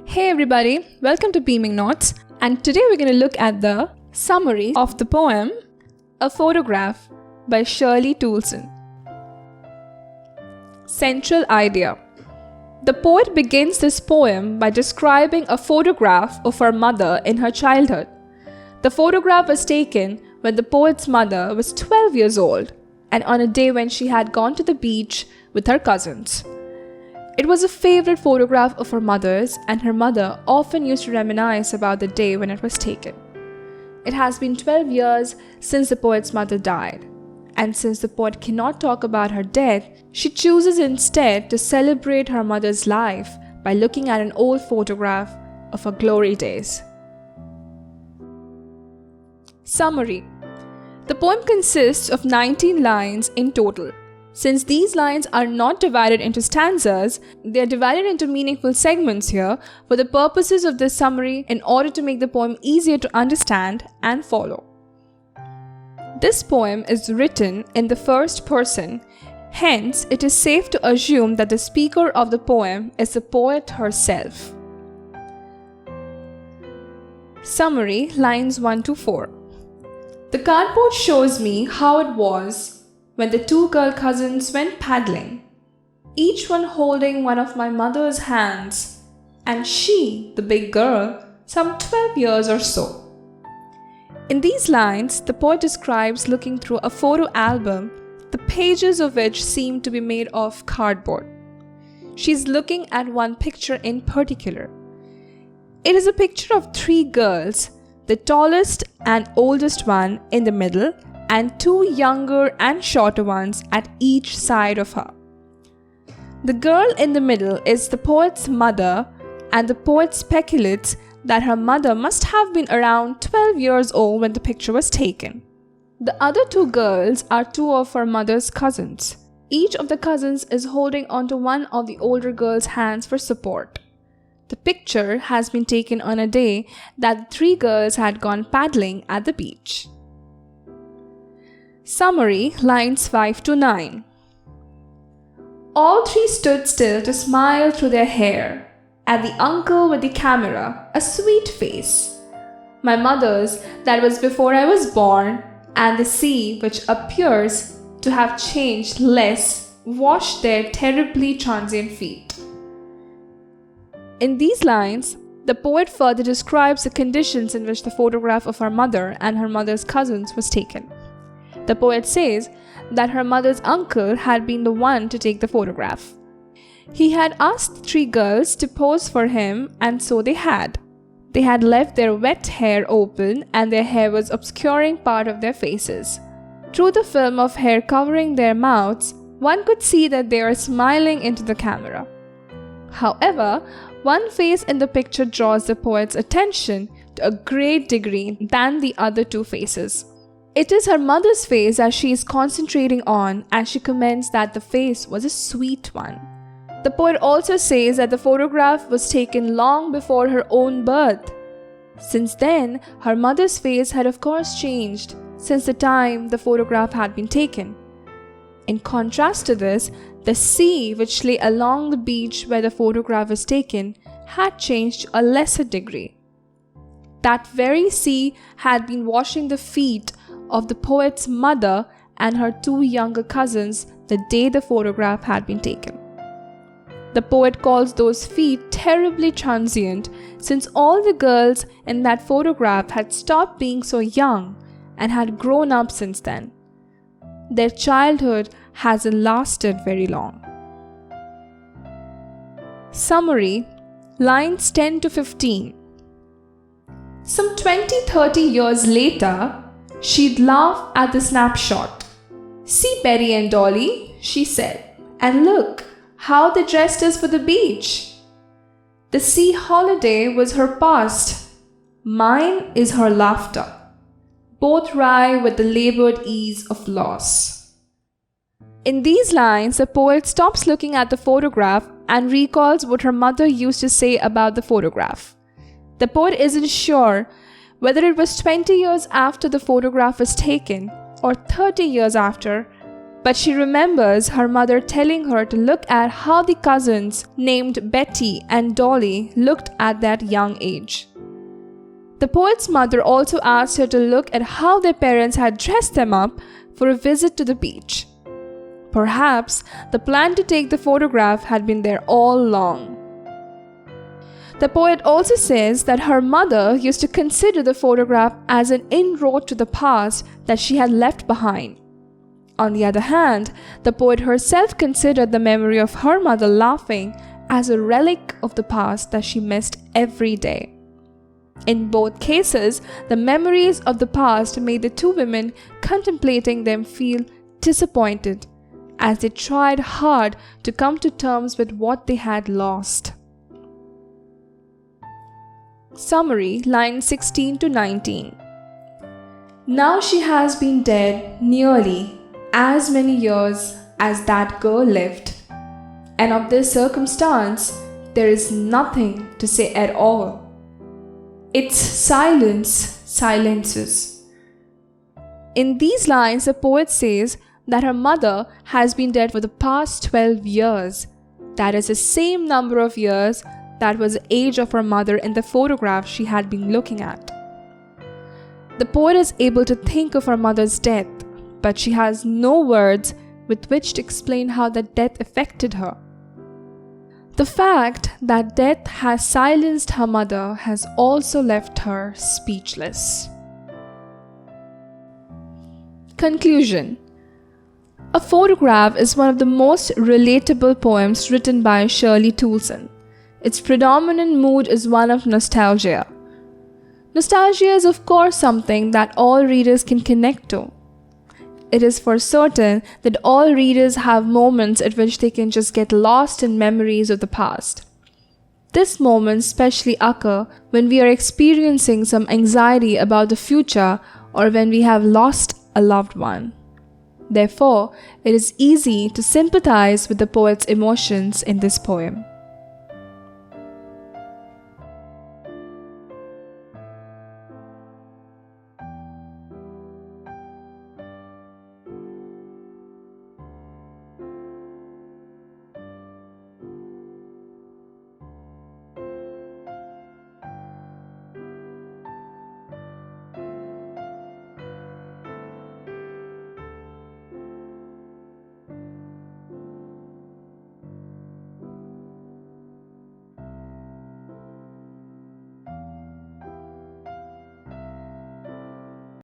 Hey everybody, welcome to Beaming Notes, and today we're going to look at the summary of the poem A Photograph by Shirley Toulson. Central idea. The poet begins this poem by describing a photograph of her mother in her childhood. The photograph was taken when the poet's mother was 12 years old and on a day when she had gone to the beach with her cousins. It was a favorite photograph of her mother's, and her mother often used to reminisce about the day when it was taken. It has been 12 years since the poet's mother died, and since the poet cannot talk about her death, she chooses instead to celebrate her mother's life by looking at an old photograph of her glory days. Summary. The poem consists of 19 lines in total. Since these lines are not divided into stanzas, they are divided into meaningful segments here for the purposes of this summary in order to make the poem easier to understand and follow. This poem is written in the first person, hence it is safe to assume that the speaker of the poem is the poet herself. Summary, lines 1 to 4. The cardboard shows me how it was when the two girl cousins went paddling, each one holding one of my mother's hands, and she, the big girl, some 12 years or so. In these lines, the poet describes looking through a photo album, the pages of which seem to be made of cardboard. She's looking at one picture in particular. It is a picture of three girls, the tallest and oldest one in the middle, and two younger and shorter ones at each side of her. The girl in the middle is the poet's mother, and the poet speculates that her mother must have been around 12 years old when the picture was taken. The other two girls are two of her mother's cousins. Each of the cousins is holding onto one of the older girl's hands for support. The picture has been taken on a day that the three girls had gone paddling at the beach. Summary, lines 5 to 9. All three stood still to smile through their hair at the uncle with the camera, a sweet face. My mother's, that was before I was born, and the sea, which appears to have changed less, washed their terribly transient feet. In these lines, the poet further describes the conditions in which the photograph of her mother and her mother's cousins was taken. The poet says that her mother's uncle had been the one to take the photograph. He had asked the three girls to pose for him, and so they had. They had left their wet hair open, and their hair was obscuring part of their faces. Through the film of hair covering their mouths, one could see that they were smiling into the camera. However, one face in the picture draws the poet's attention to a great degree than the other two faces. It is her mother's face as she is concentrating on, and she comments that the face was a sweet one. The poet also says that the photograph was taken long before her own birth. Since then, her mother's face had of course changed since the time the photograph had been taken. In contrast to this, the sea which lay along the beach where the photograph was taken had changed to a lesser degree. That very sea had been washing the feet of the poet's mother and her two younger cousins the day the photograph had been taken. The poet calls those feet terribly transient, since all the girls in that photograph had stopped being so young and had grown up since then. Their childhood hasn't lasted very long. Summary, lines 10 to 15. Some 20-30 years later, she'd laugh at the snapshot. "See Betty and Dolly," she said, "and look how they dressed us for the beach." The sea holiday was her past. Mine is her laughter. Both wry with the labored ease of loss. In these lines, the poet stops looking at the photograph and recalls what her mother used to say about the photograph. The poet isn't sure whether it was 20 years after the photograph was taken or 30 years after, but she remembers her mother telling her to look at how the cousins named Betty and Dolly looked at that young age. The poet's mother also asked her to look at how their parents had dressed them up for a visit to the beach. Perhaps the plan to take the photograph had been there all along. The poet also says that her mother used to consider the photograph as an inroad to the past that she had left behind. On the other hand, the poet herself considered the memory of her mother laughing as a relic of the past that she missed every day. In both cases, the memories of the past made the two women contemplating them feel disappointed as they tried hard to come to terms with what they had lost. Summary, lines 16 to 19. Now she has been dead nearly as many years as that girl lived, and of this circumstance there is nothing to say at all. Its silence silences. In these lines, the poet says that her mother has been dead for the past 12 years. That is the same number of years that was the age of her mother in the photograph she had been looking at. The poet is able to think of her mother's death, but she has no words with which to explain how that death affected her. The fact that death has silenced her mother has also left her speechless. Conclusion. A Photograph is one of the most relatable poems written by Shirley Toulson. Its predominant mood is one of nostalgia. Nostalgia is, of course, something that all readers can connect to. It is for certain that all readers have moments at which they can just get lost in memories of the past. These moments especially occur when we are experiencing some anxiety about the future or when we have lost a loved one. Therefore, it is easy to sympathize with the poet's emotions in this poem.